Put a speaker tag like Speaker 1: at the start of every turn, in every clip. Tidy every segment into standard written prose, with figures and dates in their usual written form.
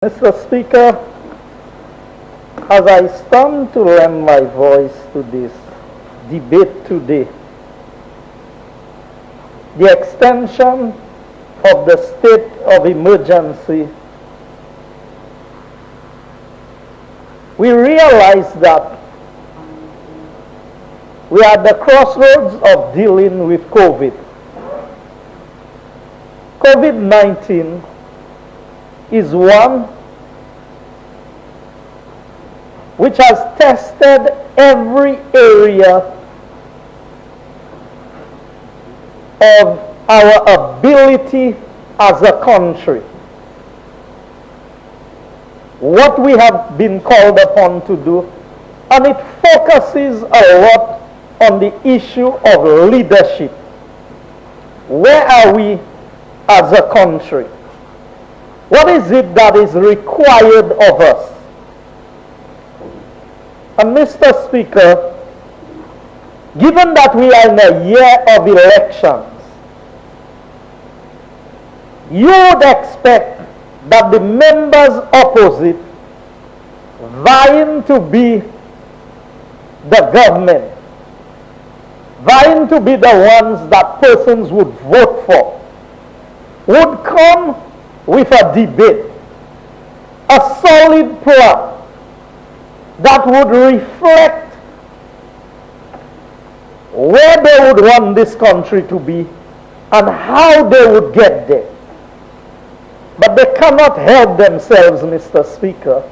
Speaker 1: Mr. Speaker, as I stand to lend my voice to this debate today, the extension of the state of emergency, we realize that we are at the crossroads of dealing with COVID. COVID-19 is one which has tested every area of our ability as a country. What we have been called upon to do, and it focuses a lot on the issue of leadership. Where are we as a country? What is it that is required of us? And Mr. Speaker, given that we are in a year of elections, you would expect that the members opposite vying to be the government, vying to be the ones that persons would vote for, would come with a debate, a solid plan that would reflect where they would want this country to be and how they would get there. But they cannot help themselves, Mr. Speaker,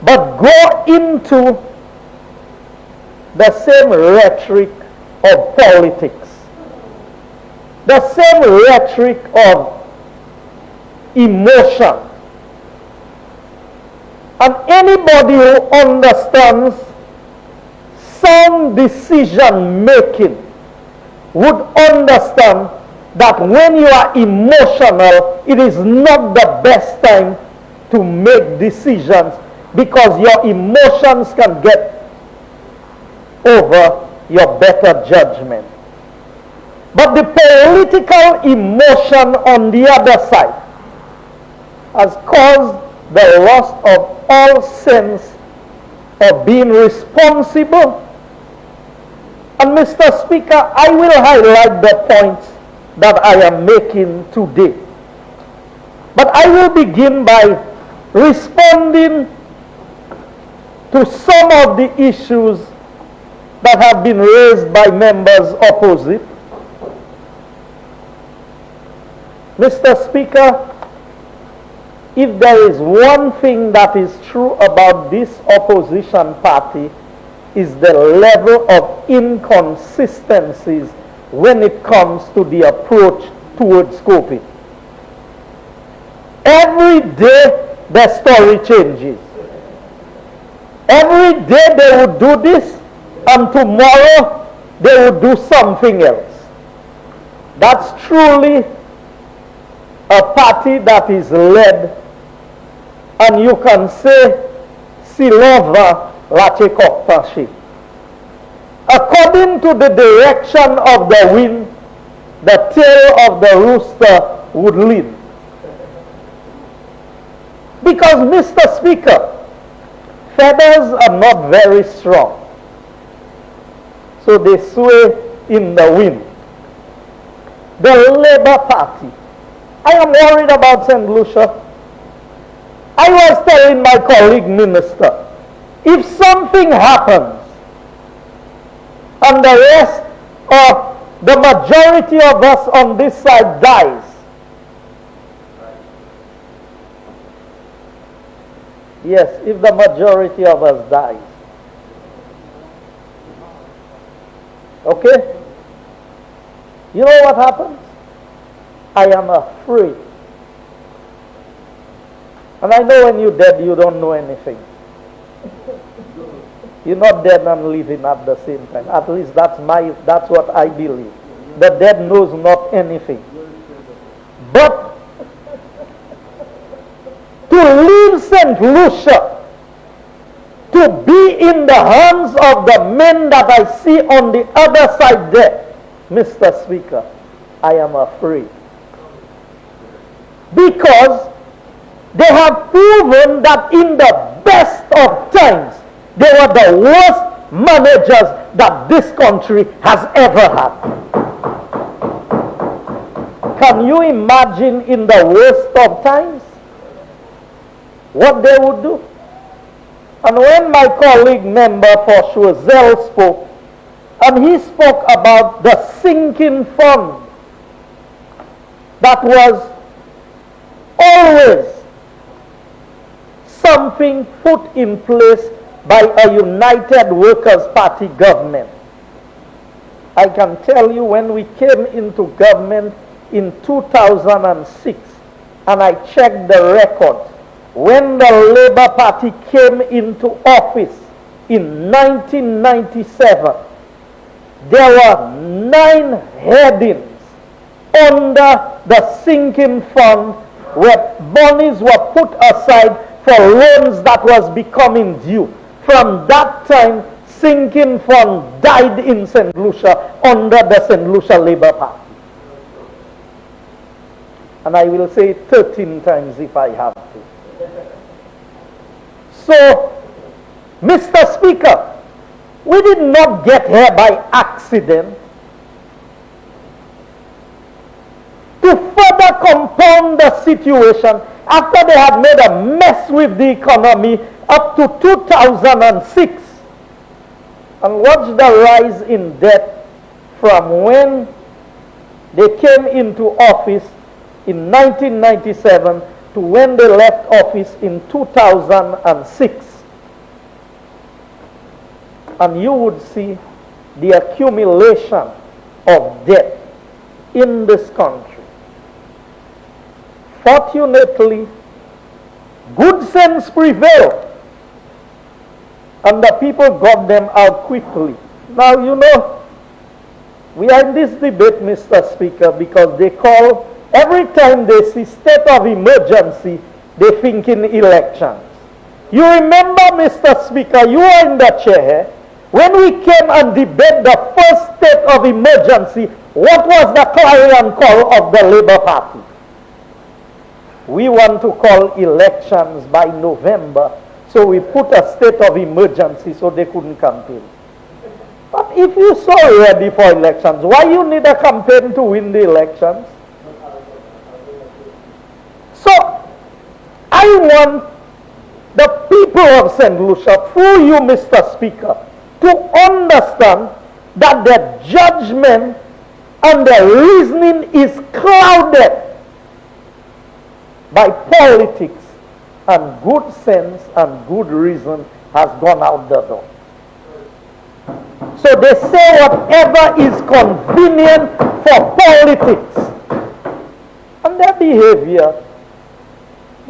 Speaker 1: but go into the same rhetoric of politics, the same rhetoric of emotion. And anybody who understands sound decision making would understand that when you are emotional, it is not the best time to make decisions, because your emotions can get over your better judgment. But the political emotion on the other side has caused the loss of all sense of being responsible. And Mr. Speaker, I will highlight the points that I am making today. But I will begin by responding to some of the issues that have been raised by members opposite. Mr. Speaker, if there is one thing that is true about this opposition party, is the level of inconsistencies when it comes to the approach towards COVID. Every day the story changes. Every day they would do this, and tomorrow they would do something else. That's truly a party that is led, and you can say, Silova Lachekoktashi. According to the direction of the wind, the tail of the rooster would lean. Because, Mr. Speaker, feathers are not very strong, so they sway in the wind. The Labour Party, I am worried about St. Lucia. I was telling my colleague minister, if something happens and the rest of the majority of us on this side dies, yes, if the majority of us dies, okay, you know what happens? I am afraid. And I know when you're dead, you don't know anything. You're not dead and living at the same time. At least that's what I believe. The dead knows not anything. But to leave St. Lucia, to be in the hands of the men that I see on the other side there, Mr. Speaker, I am afraid. Because They have proven that in the best of times, they were the worst managers that this country has ever had. Can you imagine in the worst of times what they would do? And when my colleague member for Choiseul spoke, and he spoke about the sinking fund that was always something put in place by a United Workers' Party government. I can tell you when we came into government in 2006, and I checked the record, when the Labour Party came into office in 1997, there were 9 headings under the sinking fund where monies were put aside for loans that was becoming due. From that time, sinking fund died in St. Lucia under the St. Lucia Labour Party. And I will say it 13 times if I have to. So, Mr. Speaker, we did not get here by accident. To further compound the situation, after they had made a mess with the economy up to 2006, and watch the rise in debt from when they came into office in 1997 to when they left office in 2006. And you would see the accumulation of debt in this country. Fortunately, good sense prevailed, and the people got them out quickly. Now, you know, we are in this debate, Mr. Speaker, because they call, every time they see state of emergency, they think in elections. You remember, Mr. Speaker, you were in the chair, when we came and debated the first state of emergency, what was the clarion call of the Labour Party? We want to call elections by November, so we put a state of emergency so they couldn't campaign. But if you're so ready for elections, why you need a campaign to win the elections? So, I want the people of St. Lucia, through you, Mr. Speaker, to understand that their judgment and their reasoning is clouded by politics, and good sense and good reason has gone out the door. So they say whatever is convenient for politics. And their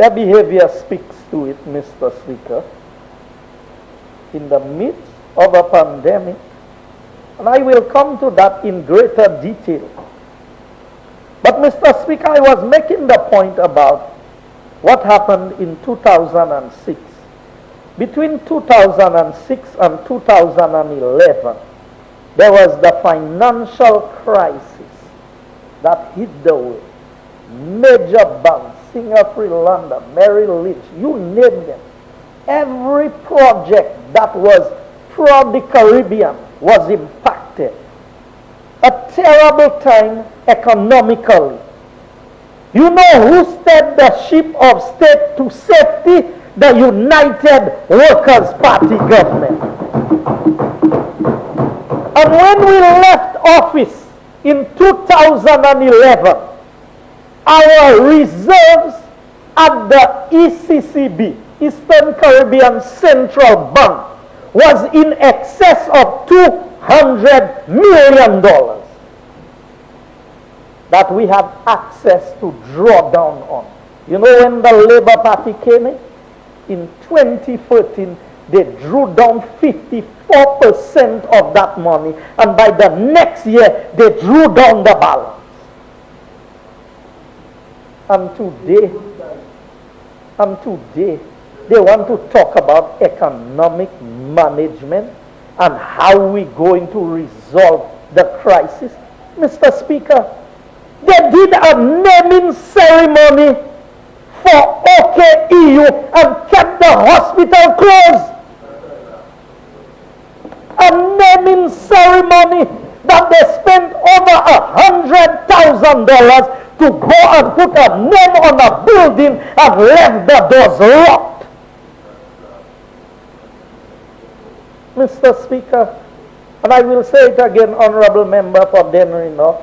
Speaker 1: behavior speaks to it, Mr. Speaker. In the midst of a pandemic, and I will come to that in greater detail. But Mr. Speaker, I was making the point about what happened in 2006. Between 2006 and 2011, there was the financial crisis that hit the world. Major banks, Singapore, London, Merrill Lynch, you name them. Every project that was throughout the Caribbean was impacted. A terrible time economically. You know who steered the ship of state to safety? The United Workers' Party government. And when we left office in 2011, our reserves at the ECCB, Eastern Caribbean Central Bank, was in excess of $200 million that we had access to draw down on. You know, when the Labour Party came in 2013, they drew down 54% of that money, and by the next year, they drew down the balance. And today, they want to talk about economic management and how we're going to resolve the crisis. Mr. Speaker, they did a naming ceremony for OKEU and kept the hospital closed. A naming ceremony that they spent over $100,000 to go and put a name on a building and left the doors locked. Mr. Speaker, and I will say it again, Honorable Member for Denrino,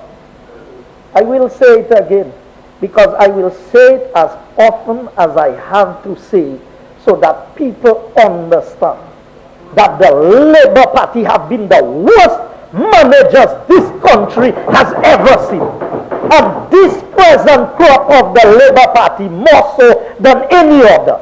Speaker 1: I will say it again, because I will say it as often as I have to say, so that people understand that the Labour Party have been the worst managers this country has ever seen. And this present crop of the Labour Party more so than any other.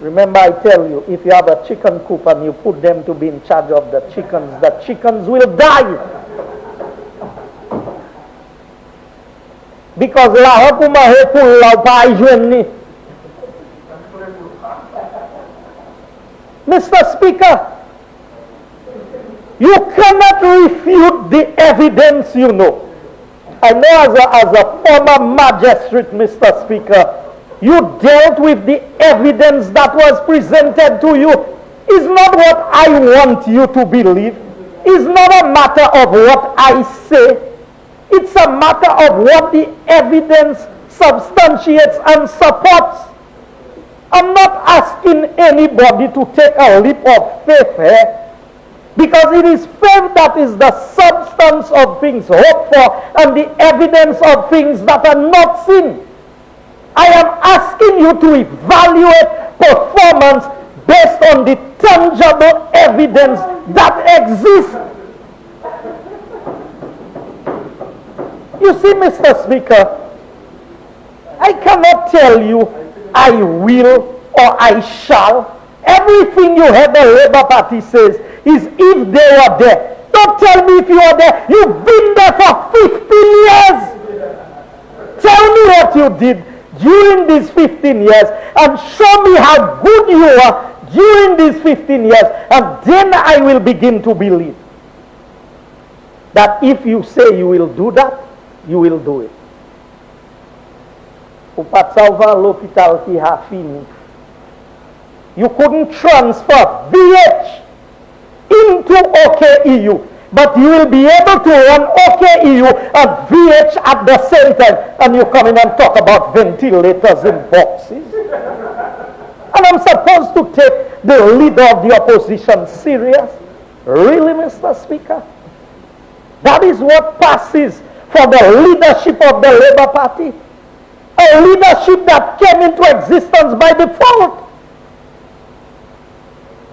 Speaker 1: Remember, I tell you, if you have a chicken coop and you put them to be in charge of the chickens will die. Because la kumahe pulau pa ni. Mr. Speaker, you cannot refute the evidence you know. I know as a former magistrate, Mr. Speaker, you dealt with the evidence that was presented to you. It's not what I want you to believe. It's not a matter of what I say. It's a matter of what the evidence substantiates and supports. I'm not asking anybody to take a leap of faith here, because it is faith that is the substance of things hoped for and the evidence of things that are not seen. I am asking you to evaluate performance based on the tangible evidence that exists. You see, Mr. Speaker, I cannot tell you I will or I shall. Everything you heard the Labour Party says is if they were there. Don't tell me if you are there. You've been there for 15 years. Tell me what you did during these 15 years and show me how good you are during these 15 years, and then I will begin to believe that if you say you will do that, you will do it. You couldn't transfer VH into OKEU, but you will be able to run OKEU and VH at the same time, and you come in and talk about ventilators in boxes. And I'm supposed to take the leader of the opposition serious? Really, Mr. Speaker? That is what passes for the leadership of the Labour Party? A leadership that came into existence by default.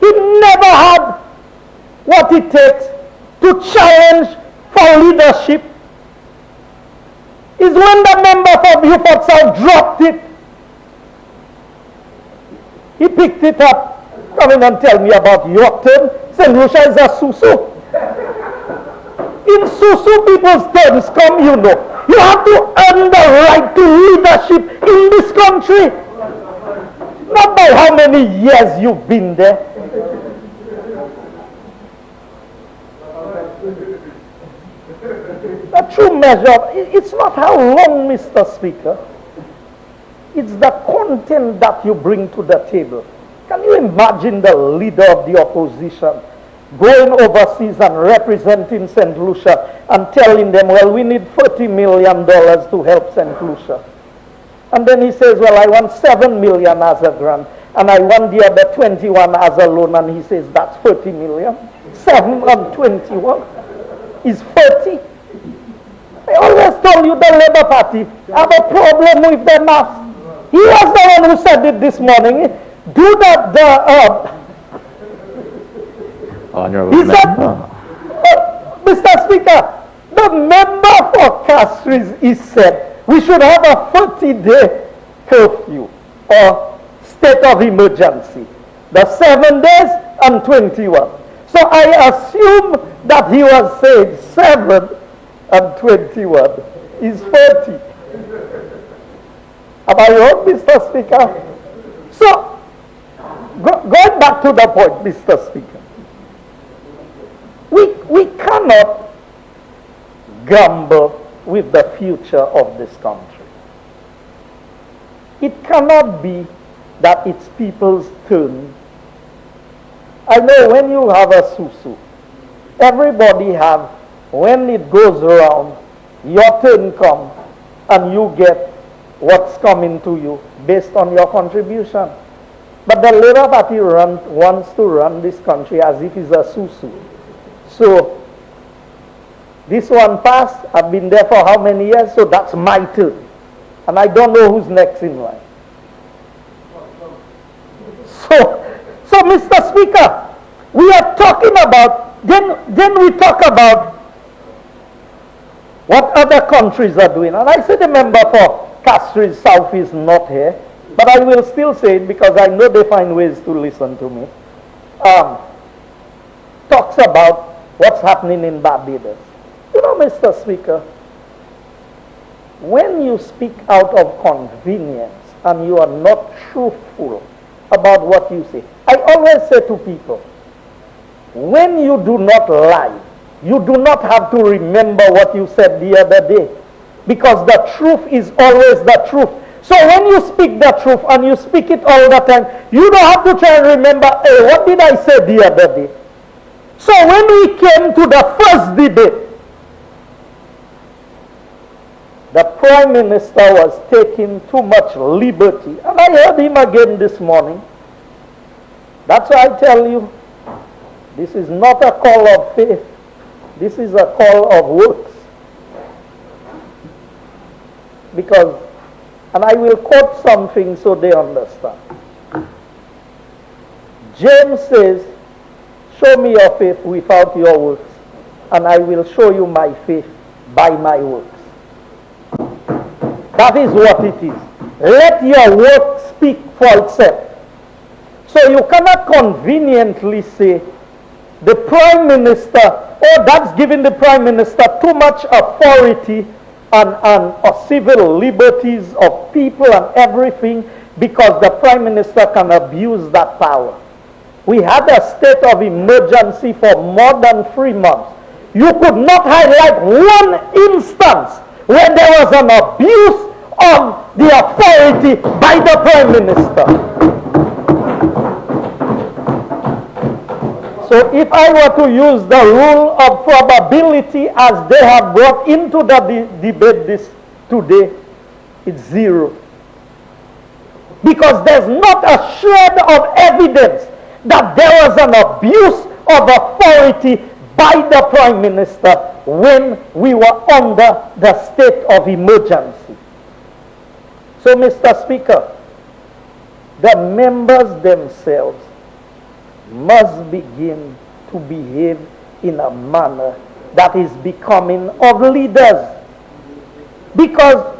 Speaker 1: He never had what it takes to challenge for leadership. Is when the member for Beaufort South dropped it. He picked it up. Come in and tell me about Yorkton. St. Lucia is a Susu. In Susu, people's turns come, you know. You have to earn the right to leadership in this country. Not by how many years you've been there. A true measure, it's not how long, Mr. Speaker. It's the content that you bring to the table. Can you imagine the leader of the opposition going overseas and representing St. Lucia and telling them, well, we need $30 million to help St. Lucia. And then he says, well, I want $7 million as a grant, and I want the other 21 as a loan, and he says, that's $30 million. 7 and 21 is 30. I always told you the Labour Party have a problem with the math. He was the one who said it this morning. Do that,
Speaker 2: Honorable Member.
Speaker 1: Mr. Speaker, the member for Castries, he said we should have a 30-day curfew or state of emergency. The 7 days and 21. So I assume that he was saying 7 and 21 is 30. Am I wrong, Mr. Speaker? So, going back to the point, Mr. Speaker. We cannot gamble with the future of this country. It cannot be that it's people's turn. I know when you have a susu, everybody have, when it goes around, your turn comes and you get what's coming to you based on your contribution. But the Labour Party wants to run this country as if it's a susu. So, this one passed, I've been there for how many years, so that's my turn. And I don't know who's next in line. So Mr. Speaker, we are talking about, then we talk about what other countries are doing. And I said the member for Castries South is not here, but I will still say it because I know they find ways to listen to me. Talks about what's happening in Barbados. You know, Mr. Speaker, when you speak out of convenience and you are not truthful about what you say, I always say to people, when you do not lie, you do not have to remember what you said the other day, because the truth is always the truth. So when you speak the truth and you speak it all the time, you don't have to try and remember, hey, what did I say the other day? So when we came to the first debate, the Prime Minister was taking too much liberty. And I heard him again this morning. That's why I tell you, this is not a call of faith. This is a call of works. Because, and I will quote something so they understand. James says, show me your faith without your works, and I will show you my faith by my works. That is what it is. Let your work speak for itself. So you cannot conveniently say, the Prime Minister, oh, that's giving the Prime Minister too much authority and civil liberties of people and everything, because the Prime Minister can abuse that power. We had a state of emergency for more than 3 months. You could not highlight one instance where there was an abuse of the authority by the Prime Minister. So if I were to use the rule of probability as they have brought into the debate today, it's 0. Because there's not a shred of evidence that there was an abuse of authority by the Prime Minister when we were under the state of emergency. So, Mr. Speaker, the members themselves must begin to behave in a manner that is becoming of leaders. Because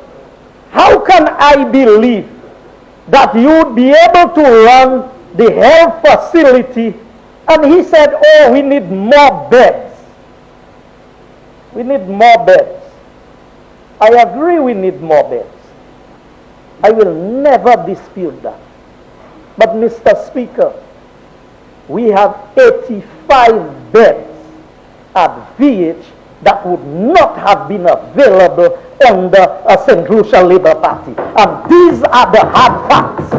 Speaker 1: how can I believe that you would be able to run the health facility and he said, oh, we need more beds. We need more beds. I agree we need more beds. I will never dispute that. But Mr. Speaker, we have 85 beds at VH that would not have been available under a St. Lucia Labour Party. And these are the hard facts.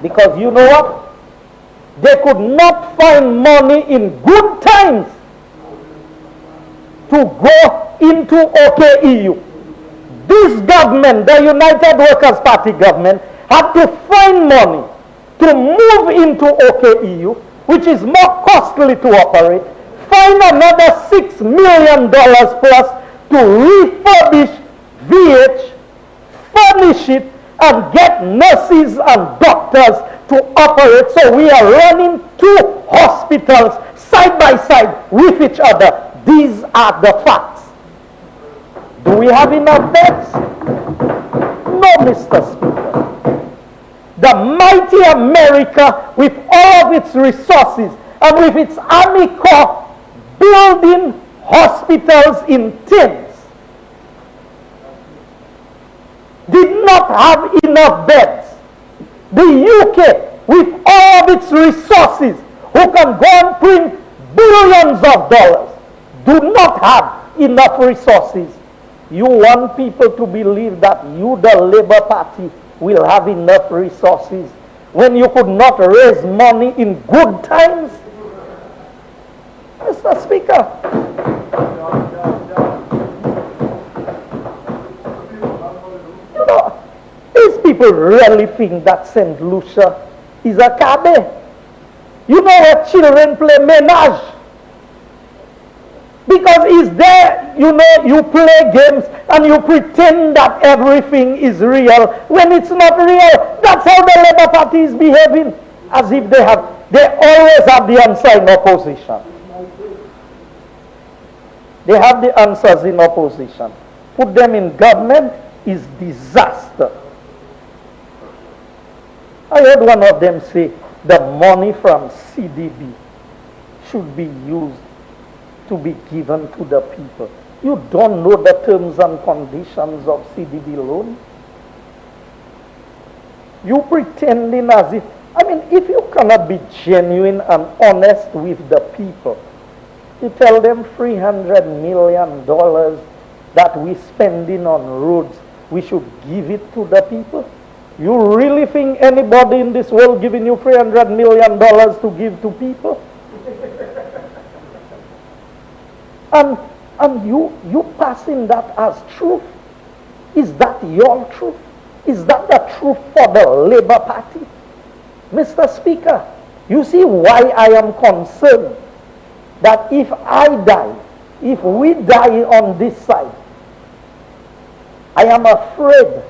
Speaker 1: Because you know what? They could not find money in good times to go into OKEU. This government, the United Workers' Party government, had to find money to move into OKEU, which is more costly to operate, find another $6 million plus to refurbish VH, furnish it, and get nurses and doctors to operate. So we are running 2 hospitals side by side with each other. These are the facts. Do we have enough beds? No, Mr. Speaker. The mighty America, with all of its resources and with its Army Corps building hospitals in tins, did not have enough beds. The UK, with all of its resources, who can go and print billions of dollars, do not have enough resources You want people to believe that you, the Labour Party, will have enough resources when you could not raise money in good times? Mr. Speaker, you know, these people really think that St. Lucia is a cabaret. You know where children play menage? Because it's there, you know, you play games and you pretend that everything is real when it's not real. That's how the Labour Party is behaving, as if they always have the answer in opposition. They have the answers in opposition. Put them in government is disaster. I heard one of them say the money from CDB should be used to be given to the people. You don't know the terms and conditions of CDB loan. You pretending as if, I mean, if you cannot be genuine and honest with the people, you tell them $300 million that we're spending on roads, we should give it to the people. You really think anybody in this world giving you $300 million to give to people? And you passing that as truth? Is that your truth? Is that the truth for the Labour Party? Mr. Speaker, you see why I am concerned that if I die, if we die on this side, I am afraid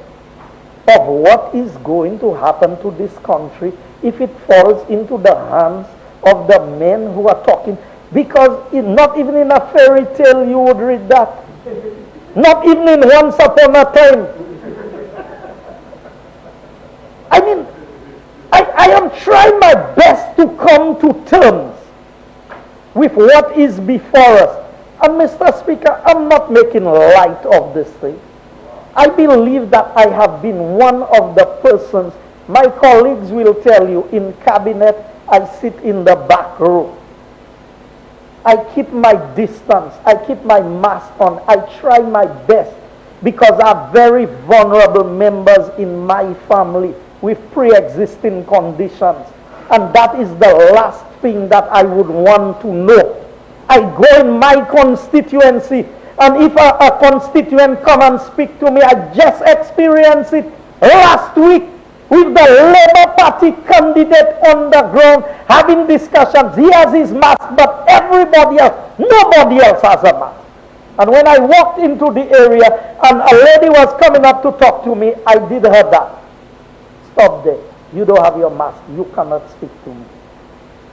Speaker 1: of what is going to happen to this country if it falls into the hands of the men who are talking. Because not even in a fairy tale you would read that. Not even in Once Upon a Time. I mean, I am trying my best to come to terms with what is before us. And Mr. Speaker, I'm not making light of this thing. I believe that I have been one of the persons, my colleagues will tell you, in cabinet, I sit in the back row. I keep my distance. I keep my mask on. I try my best because I have very vulnerable members in my family with pre-existing conditions. And that is the last thing that I would want to know. I go in my constituency, and if a constituent come and speak to me, I just experienced it last week with the Labour Party candidate on the ground having discussions. He has his mask, but everybody else, nobody else has a mask. And when I walked into the area and a lady was coming up to talk to me, I did her that. Stop there. You don't have your mask. You cannot speak to me.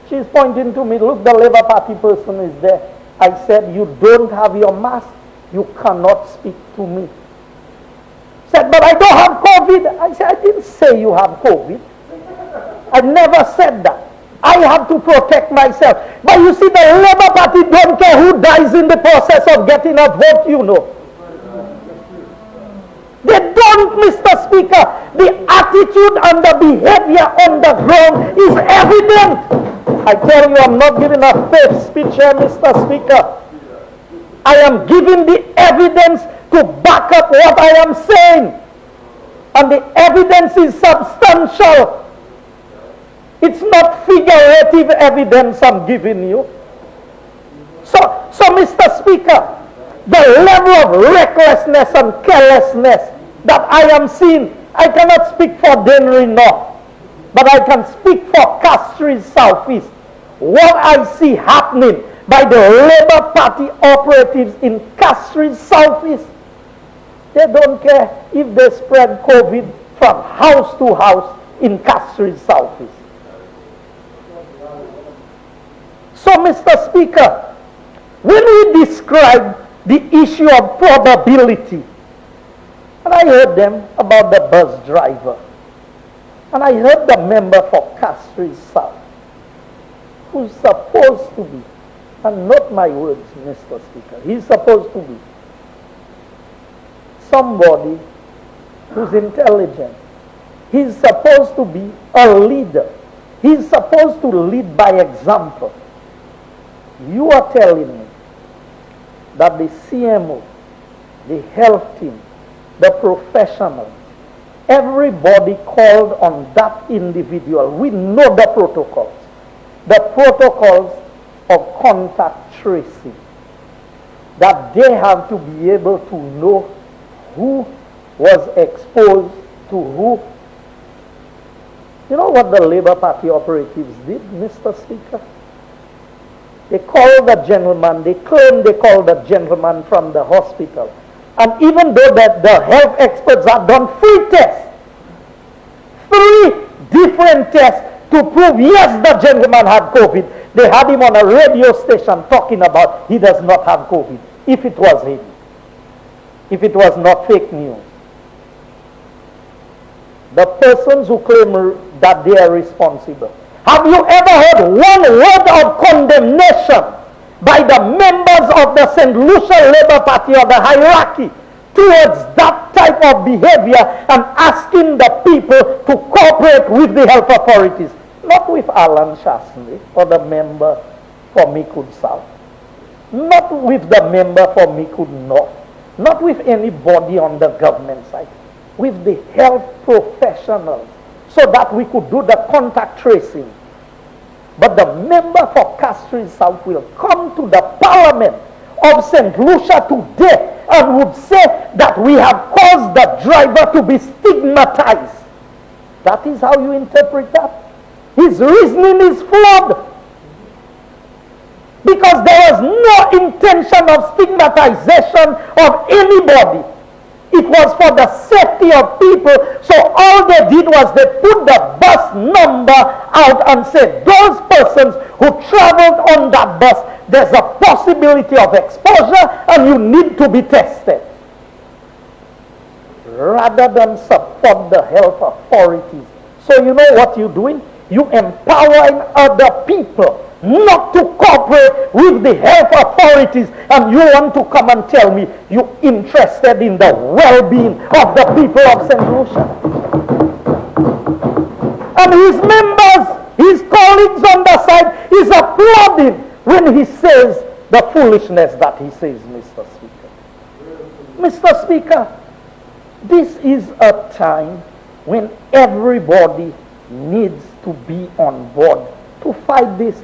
Speaker 1: She's pointing to me. Look, the Labour Party person is there. I said, you don't have your mask. You cannot speak to me. Said, but I don't have COVID. I said, I didn't say you have COVID. I never said that. I have to protect myself. But you see, the Labour Party don't care who dies in the process of getting a vote, you know. They don't, Mr. Speaker. The attitude and the behavior on the ground is evident. I tell you, I'm not giving a faith speech here, Mr. Speaker. I am giving the evidence to back up what I am saying. And the evidence is substantial. It's not figurative evidence I'm giving you. So Mr. Speaker, the level of recklessness and carelessness that I am seeing, I cannot speak for Dennery North, but I can speak for Castries Southeast. What I see happening by the Labour Party operatives in Castries Southeast, they don't care if they spread COVID from house to house in Castries Southeast. So, Mr. Speaker, when we describe the issue of probability, and I heard them about the bus driver, and I heard the member for Castries South, who's supposed to be, and not my words, Mr. Speaker, he's supposed to be somebody who's intelligent. He's supposed to be a leader. He's supposed to lead by example. You are telling me that the CMO, the health team, the professionals, everybody called on that individual. We know the protocols. The protocols of contact tracing. That they have to be able to know who was exposed to who. You know what the Labour Party operatives did, Mr. Speaker? They called the gentleman, they claimed they called the gentleman from the hospital. And even though that the health experts have done 3 tests, 3 different tests to prove, yes, the gentleman had COVID, they had him on a radio station talking about he does not have COVID, if it was him, if it was not fake news. The persons who claim that they are responsible. Have you ever heard one word of condemnation by the members of the St. Lucia Labour Party or the hierarchy towards that type of behavior and asking the people to cooperate with the health authorities? Not with Alan Chasney or the member for Mikud South. Not with the member for Mikud North. Not with anybody on the government side. With the health professionals, so that we could do the contact tracing. But the member for Castries South will come to the Parliament of St. Lucia today and would say that we have caused the driver to be stigmatized. That is how you interpret that? His reasoning is flawed. Because there was no intention of stigmatization of anybody. It was for the safety of people. So all they did was they put the bus number out and said, those persons who traveled on that bus, there's a possibility of exposure and you need to be tested. Rather than support the health authorities. So you know what you're doing? You're empowering other people not to cooperate with the health authorities, and you want to come and tell me you're interested in the well-being of the people of St. Lucia. And his members, his colleagues on the side, is applauding when he says the foolishness that he says, Mr. Speaker. Mr. Speaker, this is a time when everybody needs to be on board to fight this.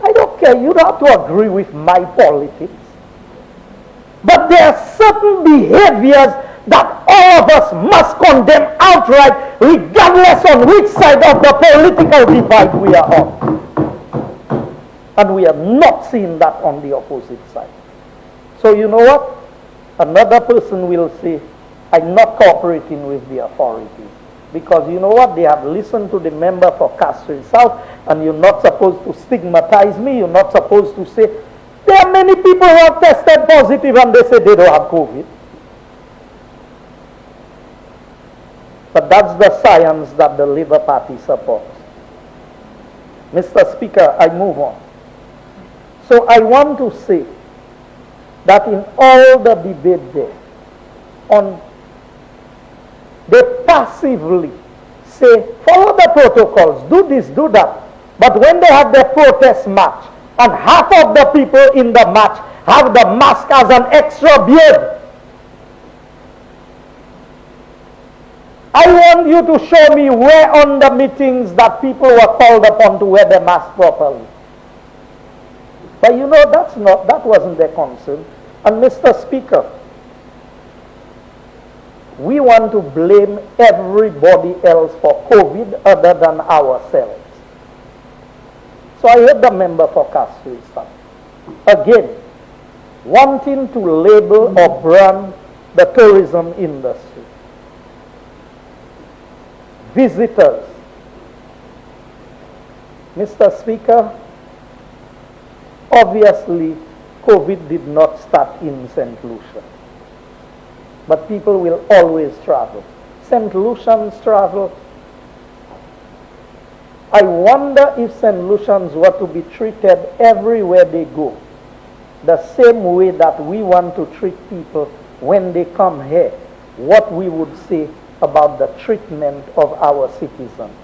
Speaker 1: I don't care, you don't have to agree with my politics. But there are certain behaviors that all of us must condemn outright, regardless on which side of the political divide we are on. And we are not seeing that on the opposite side. So you know what? Another person will say, I'm not cooperating with the authorities. Because you know what? They have listened to the member for Castries South, and you're not supposed to stigmatize me. You're not supposed to say, there are many people who have tested positive and they say they don't have COVID. But that's the science that the Labour Party supports. Mr. Speaker, I move on. So I want to say that in all the debate there, they passively say, follow the protocols, do this, do that. But when they have their protest march, and half of the people in the march have the mask as an extra beard, I want you to show me where on the meetings that people were called upon to wear the mask properly. But you know, that wasn't their concern. And Mr. Speaker, we want to blame everybody else for COVID other than ourselves. So I heard the member for Castries South, again, wanting to label or brand the tourism industry. Visitors. Mr. Speaker, obviously COVID did not start in St. Lucia. But people will always travel. St. Lucians travel. I wonder if St. Lucians were to be treated everywhere they go, the same way that we want to treat people when they come here, what we would say about the treatment of our citizens.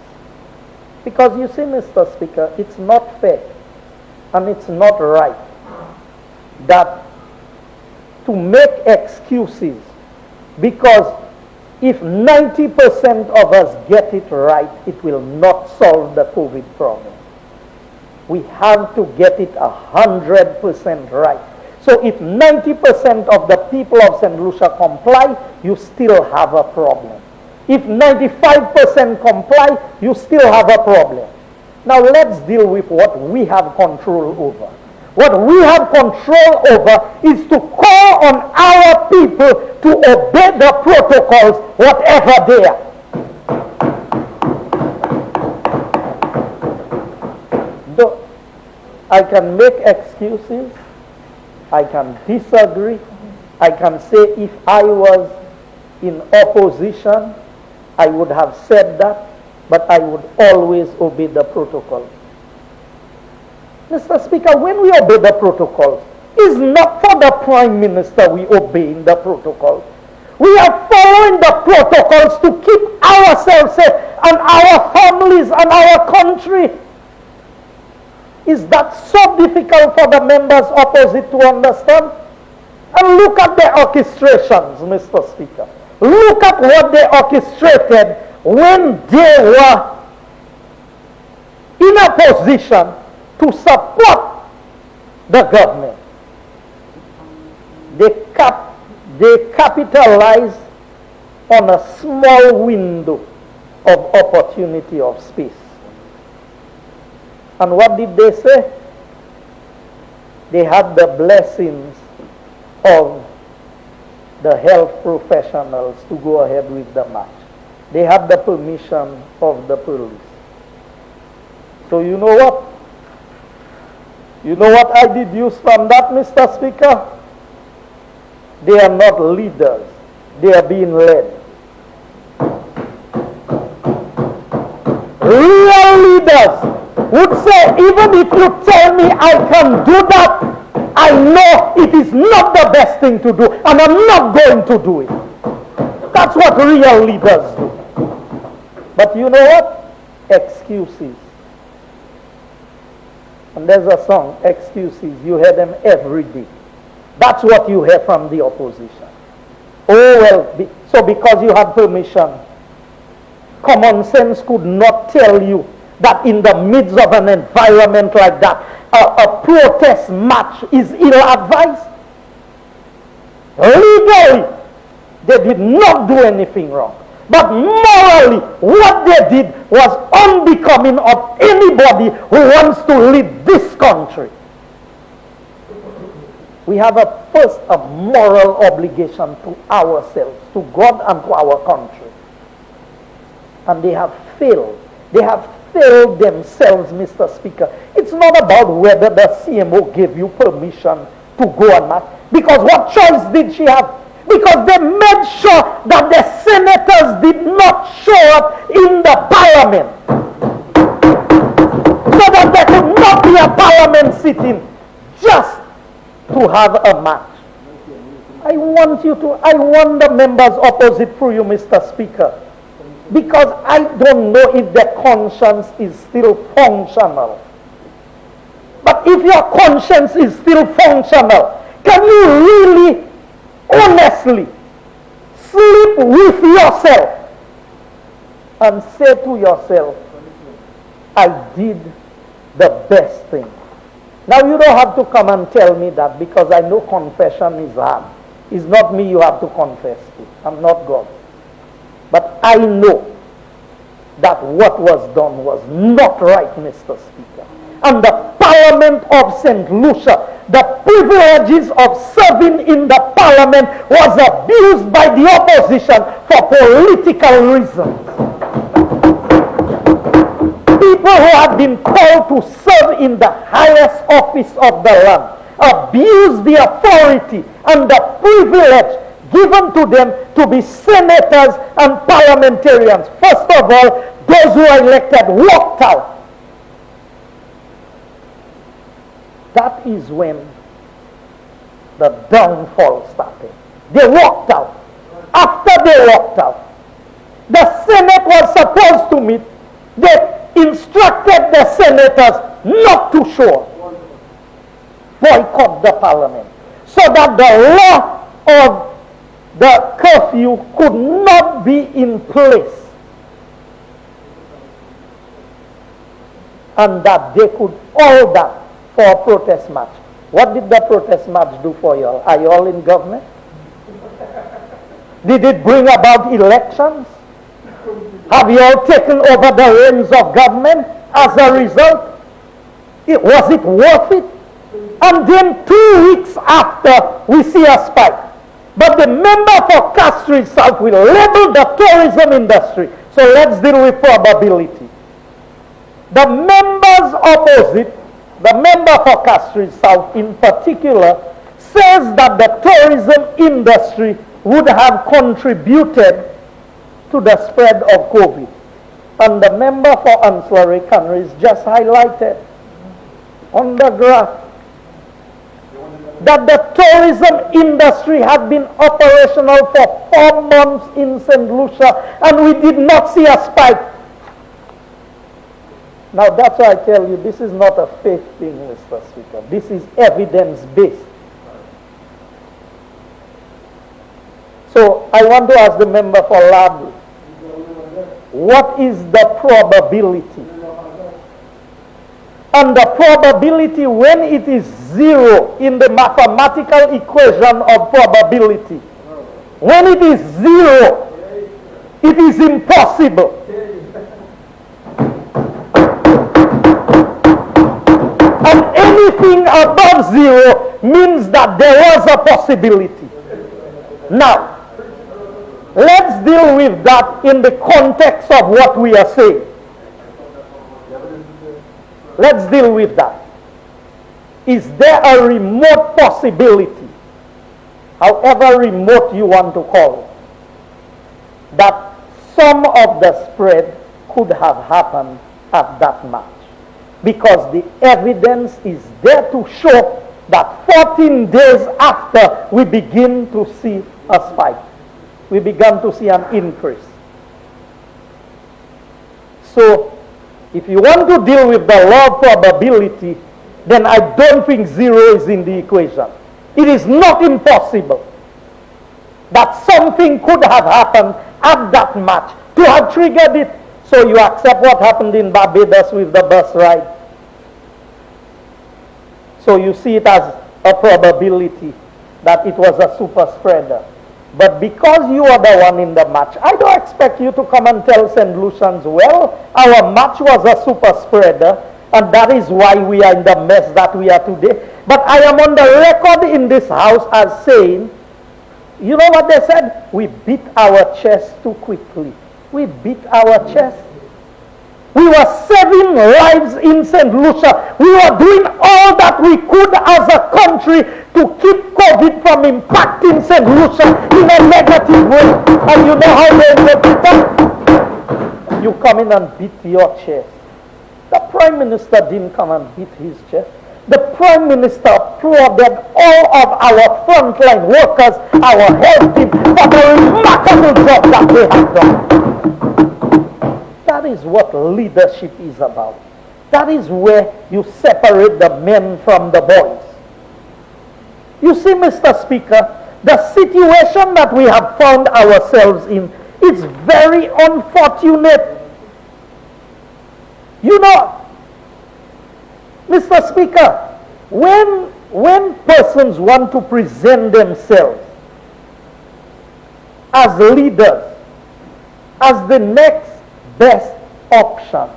Speaker 1: Because you see, Mr. Speaker, it's not fair and it's not right that to make excuses, because if 90% of us get it right, it will not solve the COVID problem. We have to get it 100% right. So if 90% of the people of St. Lucia comply, you still have a problem. If 95% comply, you still have a problem. Now let's deal with what we have control over. What we have control over is to call on our people to obey the protocols, whatever they are. I can make excuses, I can disagree, I can say if I was in opposition, I would have said that, but I would always obey the protocol. Mr. Speaker, when we obey the protocols, it's not for the Prime Minister we obey in the protocols. We are following the protocols to keep ourselves safe and our families and our country. Is that so difficult for the members opposite to understand? And look at the orchestrations, Mr. Speaker. Look at what they orchestrated when they were in a position to support the government. They capitalized on a small window of opportunity of space. And what did they say? They had the blessings of the health professionals to go ahead with the march. They had the permission of the police. So you know what? You know what I deduce from that, Mr. Speaker? They are not leaders. They are being led. Real leaders would say, even if you tell me I can do that, I know it is not the best thing to do, and I'm not going to do it. That's what real leaders do. But you know what? Excuses. And there's a song, Excuses. You hear them every day. That's what you hear from the opposition. Oh, well, so because you had permission, common sense could not tell you that in the midst of an environment like that, a protest march is ill-advised. Legally, they did not do anything wrong. But morally, what they did was unbecoming of anybody who wants to lead this country. We have first a moral obligation to ourselves, to God and to our country. And they have failed. They have failed themselves, Mr. Speaker. It's not about whether the CMO gave you permission to go on march. Because what choice did she have? Because they made sure that the senators did not show up in the parliament. So that there could not be a parliament sitting just to have a march. I want the members opposite through you, Mr. Speaker. Because I don't know if the conscience is still functional. But if your conscience is still functional, can you really, honestly, sleep with yourself and say to yourself, I did the best thing? Now you don't have to come and tell me that, because I know confession is hard. It's not me you have to confess to. I'm not God. But I know that what was done was not right, Mr. Speaker. And the Parliament of St. Lucia, the privileges of serving in the Parliament, was abused by the opposition for political reasons. People who have been called to serve in the highest office of the land abuse the authority and the privilege given to them to be senators and parliamentarians. First of all, those who are elected walked out. That is when the downfall started. They walked out. After they walked out, the Senate was supposed to meet. They instructed the senators not to show up. Boycott the parliament. So that the law of the curfew could not be in place, and that they could order for a protest march. What did the protest march do for you all? Are you all in government? Did it bring about elections? Have you all taken over the reins of government as a result? Was it worth it? And then 2 weeks after, we see a spike. But the member for Castries South will label the tourism industry. So let's deal with probability. The members opposite, the member for Castries South in particular, says that the tourism industry would have contributed to the spread of COVID. And the member for ancillary countries just highlighted on the graph that the tourism industry had been operational for 4 months in St. Lucia, and we did not see a spike. Now that's why I tell you, this is not a faith thing, Mr. Speaker. This is evidence-based. So I want to ask the member for Labs, what is the probability? And the probability, when it is 0 in the mathematical equation of probability, when it is 0, it is impossible. And anything above 0 means that there was a possibility. Now, let's deal with that in the context of what we are saying. Let's deal with that. Is there a remote possibility, however remote you want to call it, that some of the spread could have happened at that match? Because the evidence is there to show that 14 days after we begin to see a spike, we began to see an increase. So, if you want to deal with the law of probability, then I don't think 0 is in the equation. It is not impossible that something could have happened at that match to have triggered it. So you accept what happened in Barbados with the bus ride. So you see it as a probability that it was a super spreader. But because you are the one in the match, I don't expect you to come and tell St. Lucians, well, our match was a super spreader, and that is why we are in the mess that we are today. But I am on the record in this house as saying, you know what they said? We beat our chest too quickly. We beat our chest. We were saving lives in St. Lucia. We were doing all that we could as a country to keep COVID from impacting St. Lucia in a negative way. And you know how they interpret it? You come in and beat your chest. The Prime Minister didn't come and beat his chest. The Prime Minister applauded all of our frontline workers, our health team, for the remarkable job that they have done. That is what leadership is about. That is where you separate the men from the boys. You see, Mr. Speaker, the situation that we have found ourselves in is very unfortunate. You know, Mr. Speaker, when persons want to present themselves as leaders, as the next best option,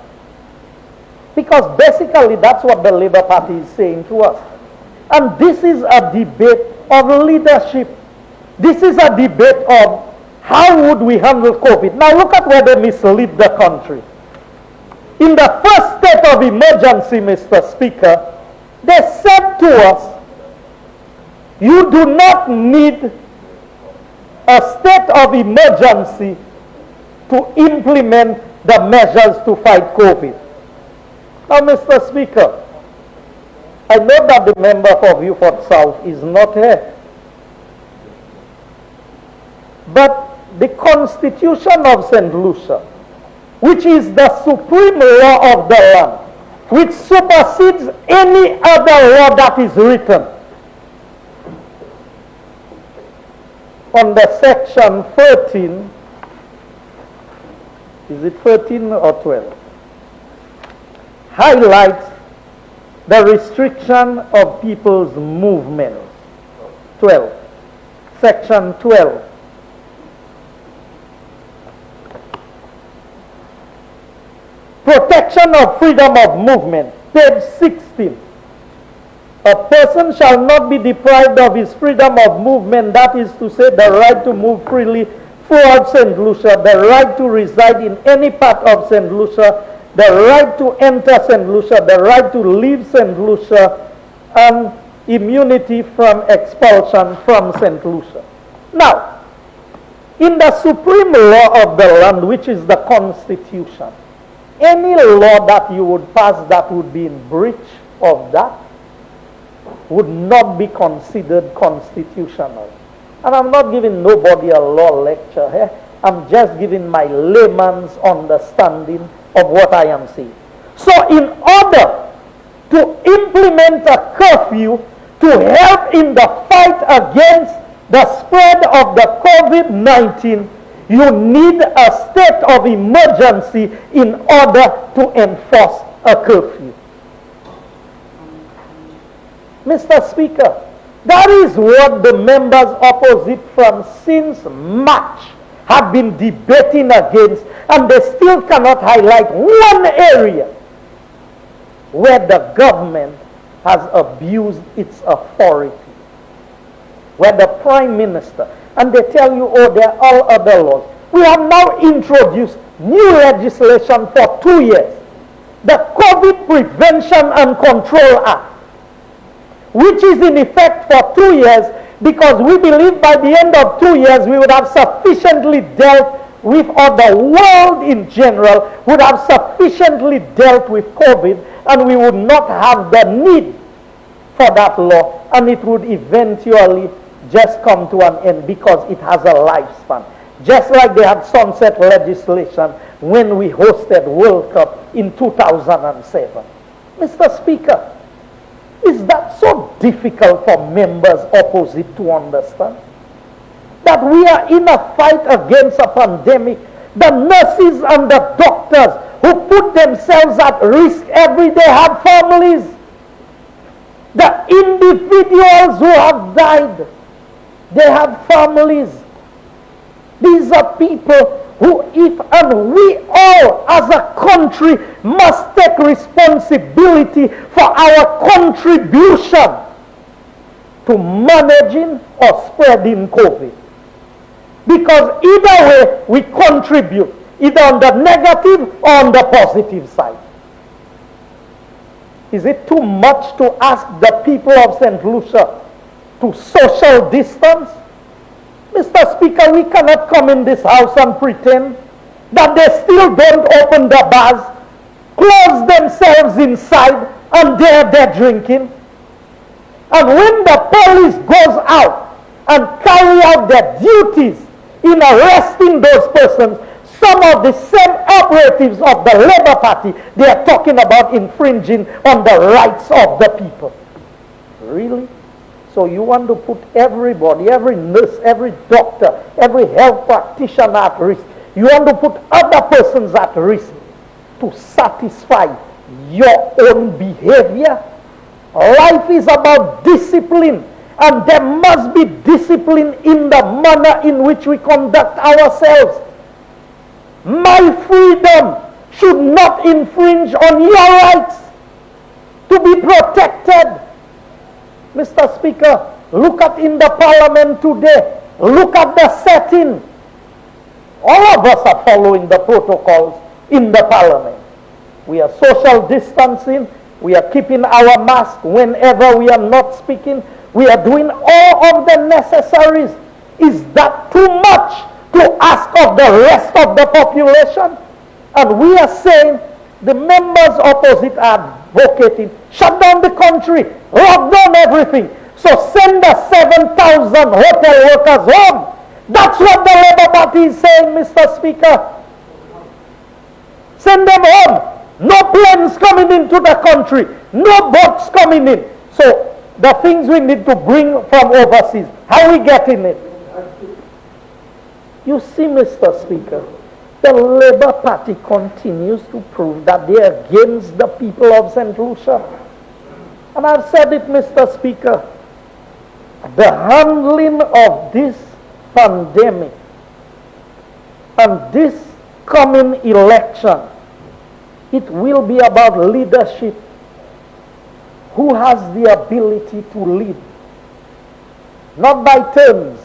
Speaker 1: because basically that's what the Labour Party is saying to us. And this is a debate of leadership. This is a debate of how would we handle COVID. Now look at where they mislead the country. In the first state of emergency, Mr. Speaker, they said to us, you do not need a state of emergency to implement the measures to fight COVID. Now, Mr. Speaker, I know that the member for Beaufort South is not here. But the Constitution of St. Lucia, which is the supreme law of the land, which supersedes any other law that is written, under section 13, is it 13 or 12? Highlights the restriction of people's movements. 12. Section 12. Protection of freedom of movement. Page 16. A person shall not be deprived of his freedom of movement, that is to say, the right to move freely throughout St. Lucia, the right to reside in any part of St. Lucia, the right to enter St. Lucia, the right to leave St. Lucia, and immunity from expulsion from St. Lucia. Now, in the supreme law of the land, which is the Constitution, any law that you would pass that would be in breach of that would not be considered constitutional. And I'm not giving nobody a law lecture here. I'm just giving my layman's understanding of what I am saying. So in order to implement a curfew to help in the fight against the spread of the COVID-19, you need a state of emergency in order to enforce a curfew. Mr. Speaker, that is what the members opposite from since March have been debating against, and they still cannot highlight one area where the government has abused its authority. Where the Prime Minister, and they tell you, oh, there are all other laws. We have now introduced new legislation for 2 years. The COVID Prevention and Control Act, which is in effect for 2 years, because we believe by the end of 2 years we would have sufficiently dealt with, or the world in general would have sufficiently dealt with COVID, and we would not have the need for that law, and it would eventually just come to an end because it has a lifespan. Just like they had sunset legislation when we hosted World Cup in 2007. Mr. Speaker, is that so difficult for members opposite to understand? That we are in a fight against a pandemic. The nurses and the doctors who put themselves at risk every day have families. The individuals who have died, they have families. These are people who, if and we all as a country must take responsibility for our contribution to managing or spreading COVID. Because either way we contribute, either on the negative or on the positive side. Is it too much to ask the people of St. Lucia to social distance? Mr. Speaker, we cannot come in this house and pretend that they still don't open the bars, close themselves inside, and they're drinking. And when the police goes out and carry out their duties in arresting those persons, some of the same operatives of the Labour Party, they are talking about infringing on the rights of the people. Really? So you want to put everybody, every nurse, every doctor, every health practitioner at risk. You want to put other persons at risk to satisfy your own behavior? Life is about discipline, and there must be discipline in the manner in which we conduct ourselves. My freedom should not infringe on your rights to be protected. Mr. Speaker, look at in the Parliament today. Look at the setting. All of us are following the protocols in the Parliament. We are social distancing. We are keeping our mask whenever we are not speaking. We are doing all of the necessaries. Is that too much to ask of the rest of the population? And we are saying, the members opposite are advocating, shut down the country, lock down everything. So send the 7,000 hotel workers home. That's what the Labour Party is saying, Mr. Speaker. Send them home. No planes coming into the country. No boats coming in. So the things we need to bring from overseas, how are we getting it? You see, Mr. Speaker, the Labour Party continues to prove that they are against the people of St. Lucia. And I've said it, Mr. Speaker, the handling of this pandemic and this coming election, it will be about leadership. Who has the ability to lead? Not by terms.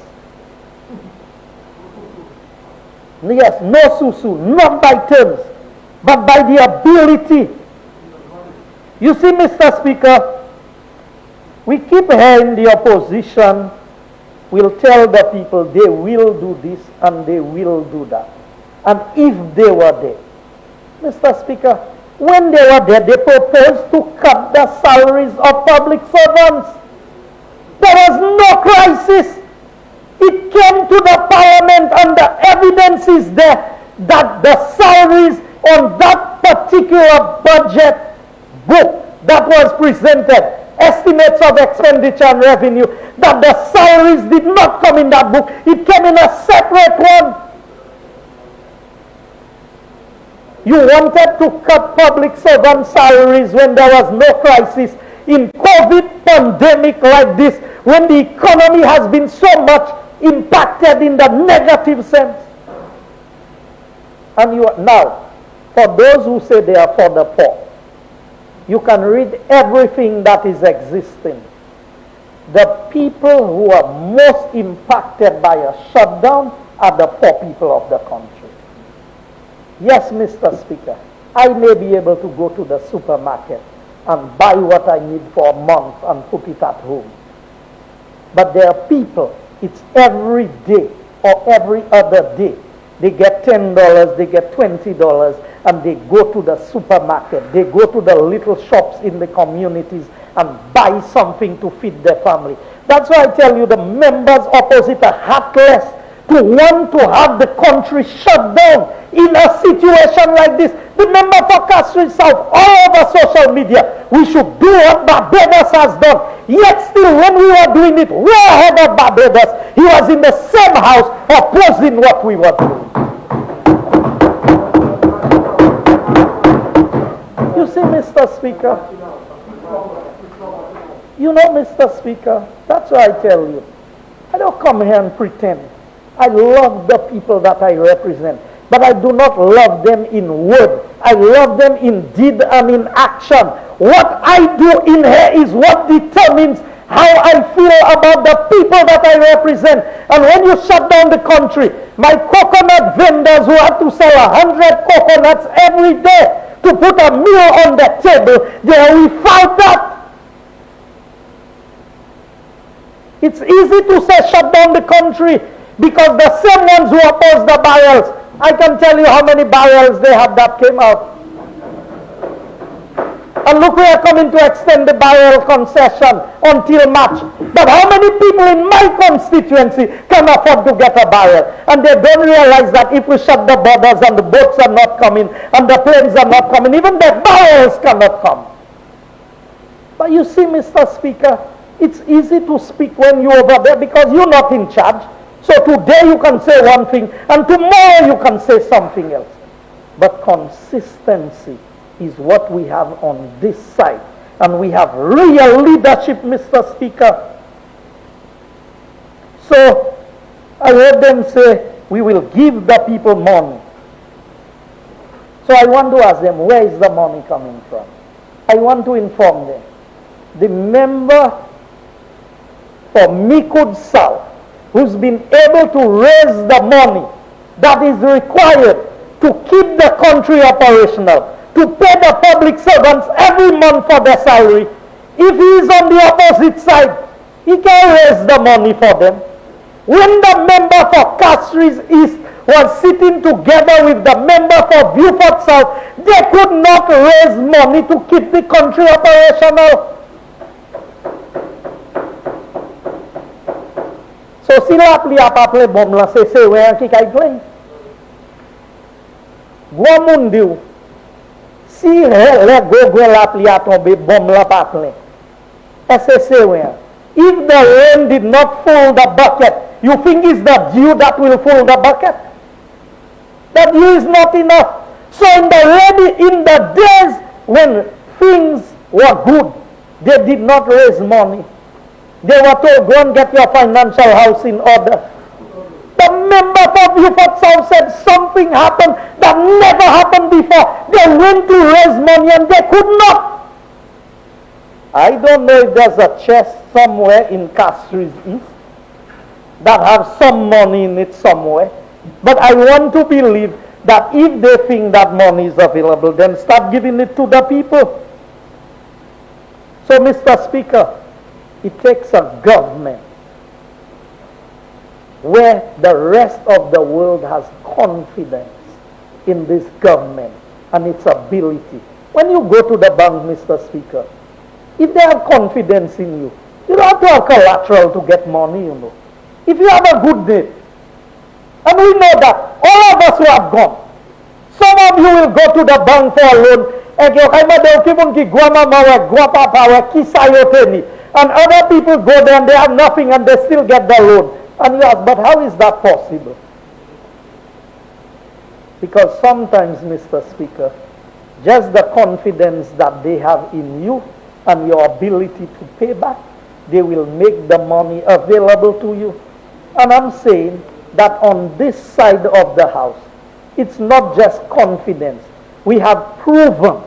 Speaker 1: Yes, no susu, not by terms, but by the ability. You see, Mr. Speaker, we keep hearing the opposition will tell the people they will do this and they will do that. And if they were there, Mr. Speaker, when they were there, they proposed to cut the salaries of public servants. There was no crisis. It came to the parliament and the evidence is there that the salaries on that particular budget book that was presented, estimates of expenditure and revenue, that the salaries did not come in that book. It came in a separate one. You wanted to cut public servant salaries when there was no crisis. In COVID pandemic like this, when the economy has been so much impacted in the negative sense. And you now, for those who say they are for the poor, you can read everything that is existing. The people who are most impacted by a shutdown are the poor people of the country. Yes, Mr. Speaker, I may be able to go to the supermarket and buy what I need for a month and put it at home. But there are people, it's every day or every other day. They get $10, they get $20, and they go to the supermarket. They go to the little shops in the communities and buy something to feed their family. That's why I tell you the members opposite are heartless to want to have the country shut down in a situation like this. The member for Castries South, all over social media, we should do what Barbados has done. Yet still, when we were doing it way ahead of Barbados, he was in the same house opposing what we were doing. You see, Mr. Speaker, you know, Mr. Speaker, that's why I tell you, I don't come here and pretend. I love the people that I represent, but I do not love them in word. I love them in deed and in action. What I do in here is what determines how I feel about the people that I represent. And when you shut down the country, my coconut vendors who have to sell 100 coconuts every day to put a meal on the table, they are without that. It's easy to say shut down the country because the same ones who oppose the barrels, I can tell you how many barrels they have that came out. And look, we are coming to extend the barrel concession until March. But how many people in my constituency can afford to get a barrel? And they don't realize that if we shut the borders and the boats are not coming and the planes are not coming, even the barrels cannot come. But you see, Mr. Speaker, it's easy to speak when you're over there because you're not in charge. So today you can say one thing and tomorrow you can say something else. But consistency is what we have on this side. And we have real leadership, Mr. Speaker. So I heard them say, we will give the people money. So I want to ask them, where is the money coming from? I want to inform them. The member for Mikud South, who's been able to raise the money that is required to keep the country operational, to pay the public servants every month for their salary. If he is on the opposite side, he can raise the money for them. When the member for Castries East was sitting together with the member for Beaufort South, they could not raise money to keep the country operational. So sila pli apa-apa bom la sese we yang kikai play. Gua mundiu. Si le go la pli atombe bom la paple. Sese we. If the rain did not fill the bucket You think it's the dew that will fill the bucket? The dew is not enough. So in the days when things were good, they did not raise money. They were told, go and get your financial house in order. The member for Beaufort South said something happened that never happened before. They went to raise money and they could not. I don't know if there's a chest somewhere in Castries East that has some money in it somewhere. But I want to believe that if they think that money is available, then start giving it to the people. So, Mr. Speaker, it takes a government where the rest of the world has confidence in this government and its ability. When you go to the bank, Mr. Speaker, if they have confidence in you, you don't have to have collateral to get money, you know. If you have a good day, and we know that all of us who have gone, some of you will go to the bank for a loan, and other people go there and they have nothing and they still get the loan. And you ask, but how is that possible? Because sometimes, Mr. Speaker, just the confidence that they have in you and your ability to pay back, they will make the money available to you. And I'm saying that on this side of the house, it's not just confidence. We have proven,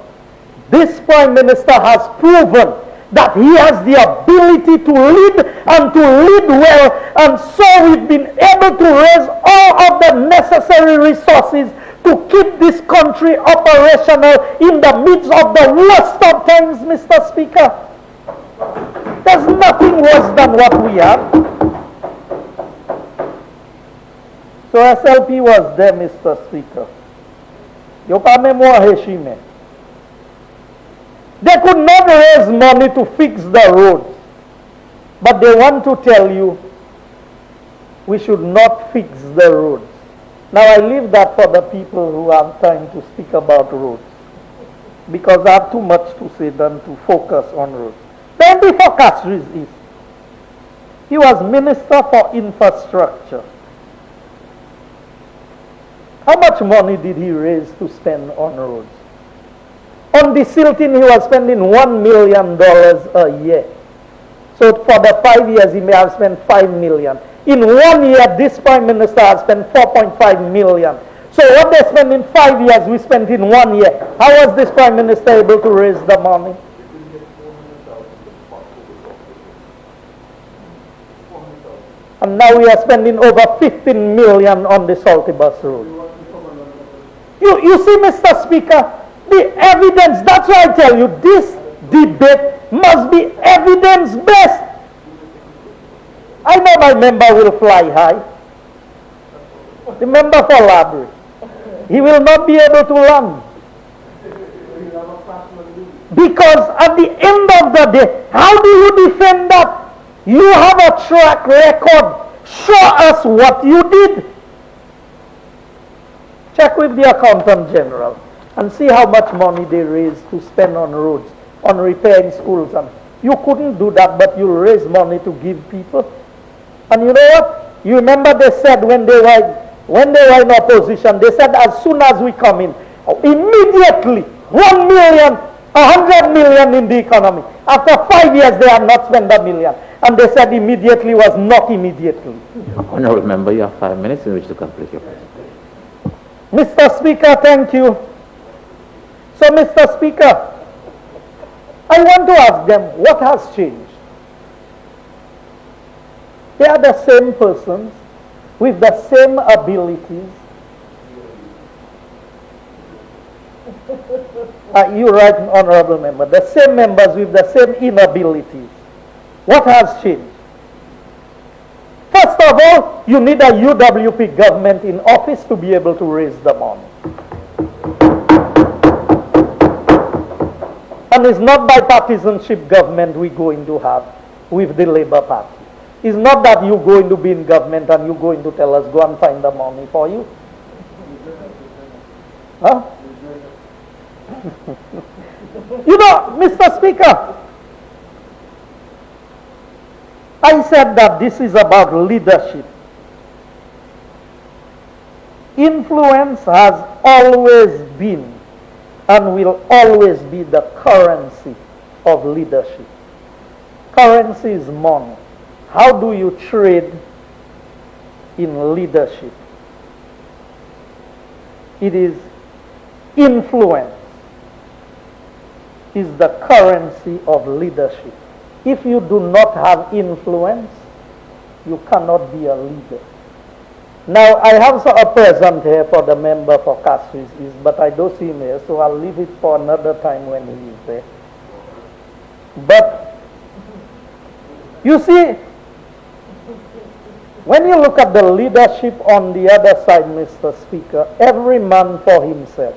Speaker 1: this Prime Minister has proven that he has the ability to lead and to lead well, and so we've been able to raise all of the necessary resources to keep this country operational in the midst of the worst of times, Mr. Speaker. There's nothing worse than what we have. So SLP was there, Mr. Speaker. Yo pa memoire heshime. They could not raise money to fix the roads, but they want to tell you we should not fix the roads. Now I leave that for the people who have time to speak about roads, because I have too much to say than to focus on roads. Then before Castries East, he was Minister for Infrastructure. How much money did he raise to spend on roads? On the Silton, he was spending $1 million a year. So for the 5 years, he may have spent $5 million. In 1 year, this Prime Minister has spent $4.5 million. So what they spent in 5 years, we spent in 1 year. How was this Prime Minister able to raise the money? And now we are spending over $15 million on the Salty Bus Road. You see, Mr. Speaker, the evidence, that's why I tell you, this debate must be evidence-based. I know my member will fly high. The member for library. He will not be able to land. Because at the end of the day, how do you defend that? You have a track record. Show us what you did. Check with the Accountant General and see how much money they raised to spend on roads, on repairing schools. And you couldn't do that, but you raise money to give people. And you know what? You remember they said when they were in opposition, they said as soon as we come in, immediately 1 million, 100 million in the economy. After 5 years, they have not spent $1 million. And they said immediately was not immediately.
Speaker 2: Honourable Member, you have 5 minutes in which to complete your presentation.
Speaker 1: Mr. Speaker, thank you. So, Mr. Speaker, I want to ask them, what has changed? They are the same persons with the same abilities. You're right, Honourable Member. The same members with the same inabilities. What has changed? First of all, you need a UWP government in office to be able to raise the money. And it's not bipartisanship government we're going to have with the Labour Party. It's not that you're going to be in government and you're going to tell us, go and find the money for you. Huh? You know, Mr. Speaker, I said that this is about leadership. Influence has always been and will always be the currency of leadership. Currency is money. How do you trade in leadership? It is influence is the currency of leadership. If you do not have influence, you cannot be a leader. Now, I have a present here for the member for Castries East, but I don't see him here, so I'll leave it for another time when he is there. But, you see, when you look at the leadership on the other side, Mr. Speaker, every man for himself.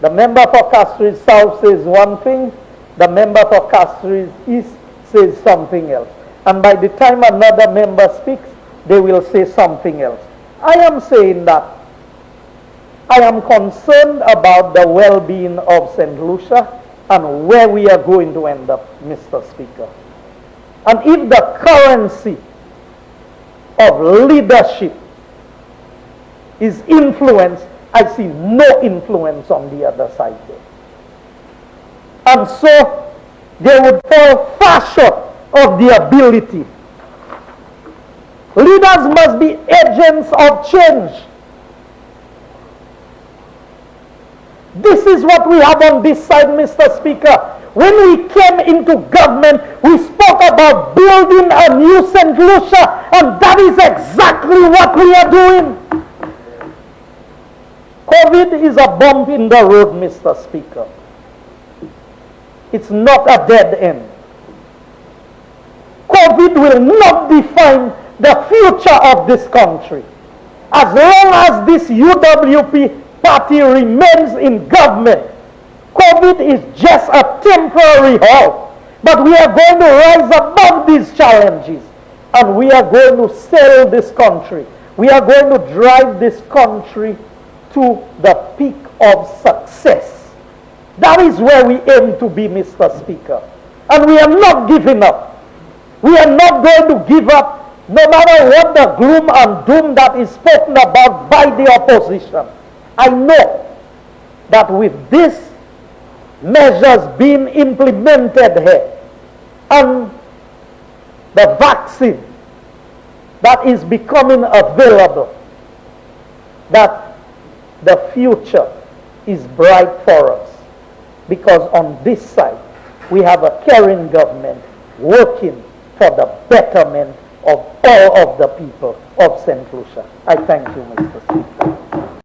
Speaker 1: The member for Castries South says one thing, the member for Castries East says something else. And by the time another member speaks, they will say something else. I am saying that I am concerned about the well-being of St. Lucia and where we are going to end up, Mr. Speaker. And if the currency of leadership is influence, I see no influence on the other side there. And so they would fall far short of the ability. Leaders must be agents of change. This is what we have on this side, Mr. Speaker. When we came into government, we spoke about building a new St. Lucia, and that is exactly what we are doing. COVID is a bump in the road, Mr. Speaker. It's not a dead end. COVID will not define the future of this country. As long as this UWP party remains in government, COVID is just a temporary halt. But we are going to rise above these challenges, and we are going to sail this country. We are going to drive this country to the peak of success. That is where we aim to be, Mr. Speaker. And we are not giving up. We are not going to give up no matter what the gloom and doom that is spoken about by the opposition. I know that with these measures being implemented here and the vaccine that is becoming available, that the future is bright for us. Because on this side, we have a caring government working for the betterment of all of the people of St. Lucia. I thank you, Mr. Speaker.